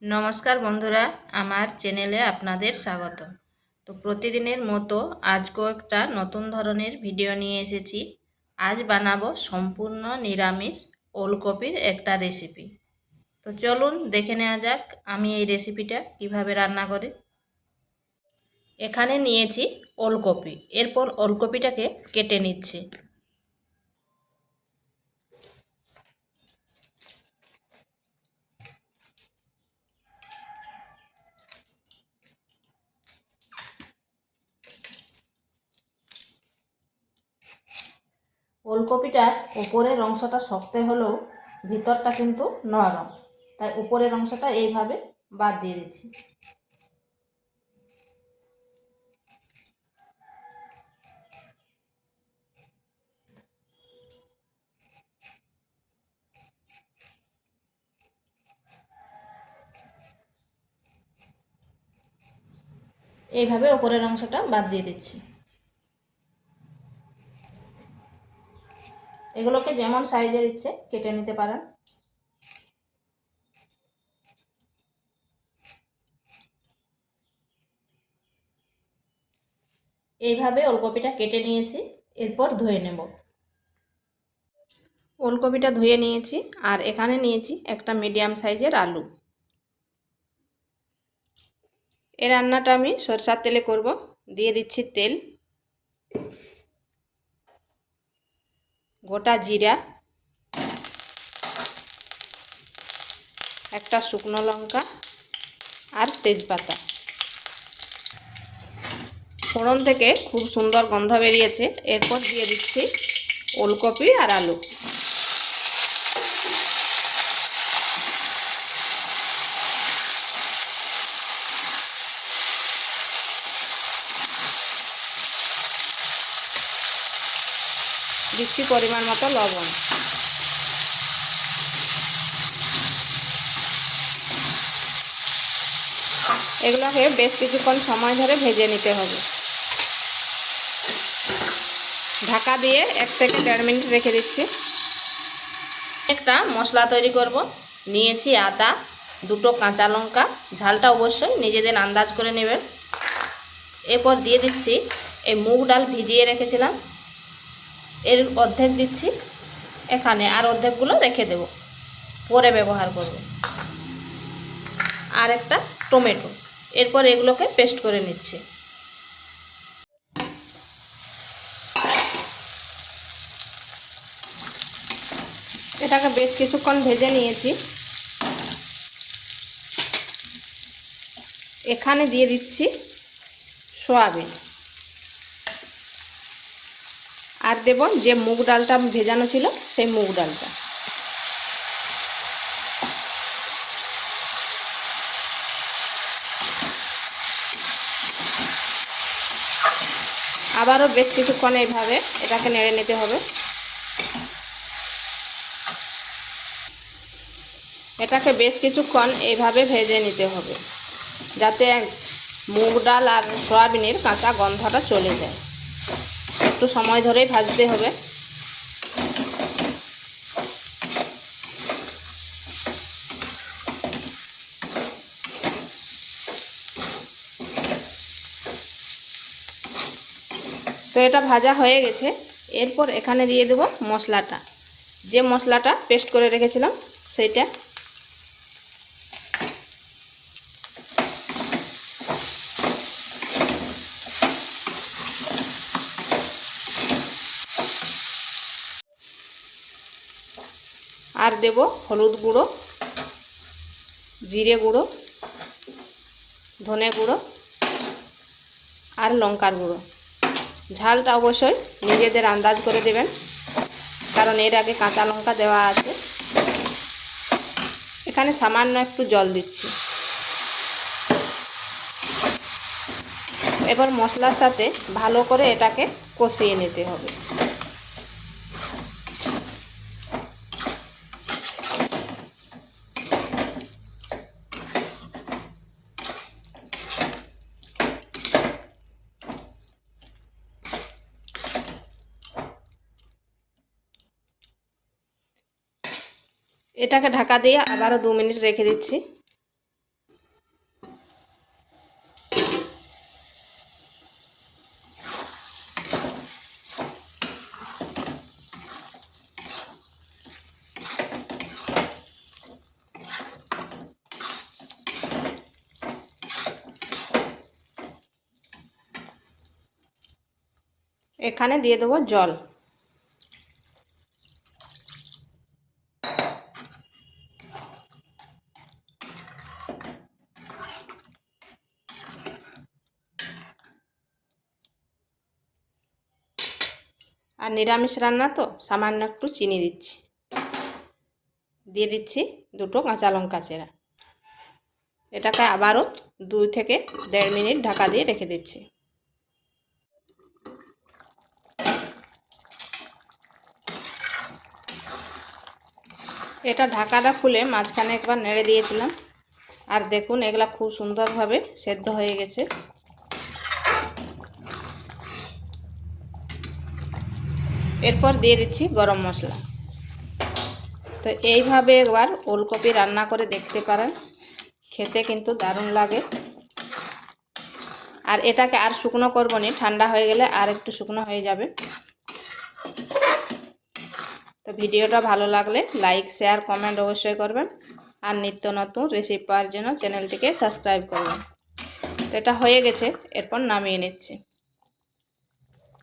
নমস্কার বন্ধুরা, আমার চ্যানেলে আপনাদের স্বাগত। তো প্রতিদিনের মতো আজকেও একটা নতুন ধরনের ভিডিও নিয়ে এসেছি। আজ বানাবো সম্পূর্ণ নিরামিষ ওলকপির একটা রেসিপি। তো চলুন দেখে নেওয়া যাক আমি এই রেসিপিটা কিভাবে রান্না করি। এখানে নিয়েছি ওলকপি, এরপর ওলকপিটাকে কেটে নিচ্ছি। ওলকপিটার উপরের অংশটা শক্ত হলেও ভিতরটা কিন্তু নরম, তাই উপরের অংশটা এইভাবে বাদ দিয়ে দিচ্ছি। এইভাবে উপরের অংশটা বাদ দিয়ে দিচ্ছি। এগুলোকে যেমন সাইজের ইচ্ছে কেটে নিতে পারেন। এইভাবে ওলকপিটা কেটে নিয়েছি, এরপর ধুয়ে নেব। ওলকপিটা ধুয়ে নিয়েছি, আর এখানে নিয়েছি একটা মিডিয়াম সাইজের আলু। এই রান্নাটা আমি সরষের তেলে করব। দিয়ে দিচ্ছি তেল, গোটা জিরা, একটা শুকনো লঙ্কা আর তেজপাতা। ফোড়ন থেকে খুব সুন্দর গন্ধ বেরিয়েছে, এরপর দিয়ে দিচ্ছি ওলকপি আর আলু। দিচ্ছি পরিমাণ মতো লবণ। এগুলোকে বেশ কিছুক্ষণ সময় ধরে ভেজে নিতে হবে। ঢাকা দিয়ে 1 থেকে 1.5 মিনিট রেখে দিচ্ছি। একটা মশলা তৈরি করব। নিয়েছি আদা, 2টো কাঁচা লঙ্কা, ঝালটা অবশ্যই নিজেদের আন্দাজ করে নেবেন। এরপর দিয়ে দিচ্ছি এই মুগ ডাল ভিজিয়ে রেখেছিলাম, এর অর্ধেক দিচ্ছি এখানে, আর অর্ধেকগুলো রেখে দেব, পরে ব্যবহার করব। আর একটা টমেটো। এরপর এগুলোকে পেস্ট করে নিচ্ছি। এটাকে বেশ কিছুক্ষণ ভেজে নিয়েছি। এখানে দিয়ে দিচ্ছি সয়াবিন, আর দেব যে মুগ ডালটা ভেজানো ছিল সেই মুগ ডালটা। আবারও বেশ কিছুক্ষণ এইভাবে এটাকে নেড়ে নিতে হবে। এটাকে বেশ কিছুক্ষণ এইভাবে ভেজে নিতে হবে, যাতে মুগ ডাল আর সয়াবিনের কাঁচা গন্ধটা চলে যায়। একটু সময় ধরেই ভাজতে হবে। তো এটা ভাজা হয়ে গেছে। এরপর এখানে দিয়ে দেব মশলাটা, যে মশলাটা পেস্ট করে রেখেছিলাম সেইটা। আর দেব হলুদ গুঁড়ো, জিরে গুঁড়ো, ধনে গুঁড়ো আর লঙ্কার গুঁড়ো। ঝালটা অবশ্যই নিজেদের আন্দাজ করে দেবেন, কারণ এর আগে কাঁচা লঙ্কা দেওয়া আছে। এখানে সামান্য একটু জল দিচ্ছি। এবার মশলার সাথে ভালো করে এটাকে কষিয়ে নিতে হবে। এটাকে ঢাকা দিয়ে আবারও 2 মিনিট রেখে দিচ্ছি। এখানে দিয়ে দেবো জল। আর নিরামিষ রান্না তো সামান্য একটু চিনি দিচ্ছি। দিয়ে দিচ্ছি 2টো কাঁচা লঙ্কা চেরা। এটাকে আবারও 2 থেকে 1.5 মিনিট ঢাকা দিয়ে রেখে দিচ্ছি। এটা ঢাকাটা খুলে মাঝখানে একবার নেড়ে দিয়েছিলাম, আর দেখুন এগুলা খুব সুন্দরভাবে সেদ্ধ হয়ে গেছে। এরপর দিয়ে দিচ্ছি গরম মশলা। তো এইভাবে একবার ওলকপি রান্না করে দেখতে পারেন, খেতে কিন্তু দারুণ লাগে। আর এটাকে আর শুকনো করব না, ঠান্ডা হয়ে গেলে আর একটু শুকনো হয়ে যাবে। তো ভিডিওটা ভালো লাগলে লাইক, শেয়ার, কমেন্ট অবশ্যই করবেন। আর নিত্য নতুন রেসিপি পাওয়ার জন্য চ্যানেলটিকে সাবস্ক্রাইব করবেন। তো এটা হয়ে গেছে, এরপর নামিয়ে নিচ্ছি।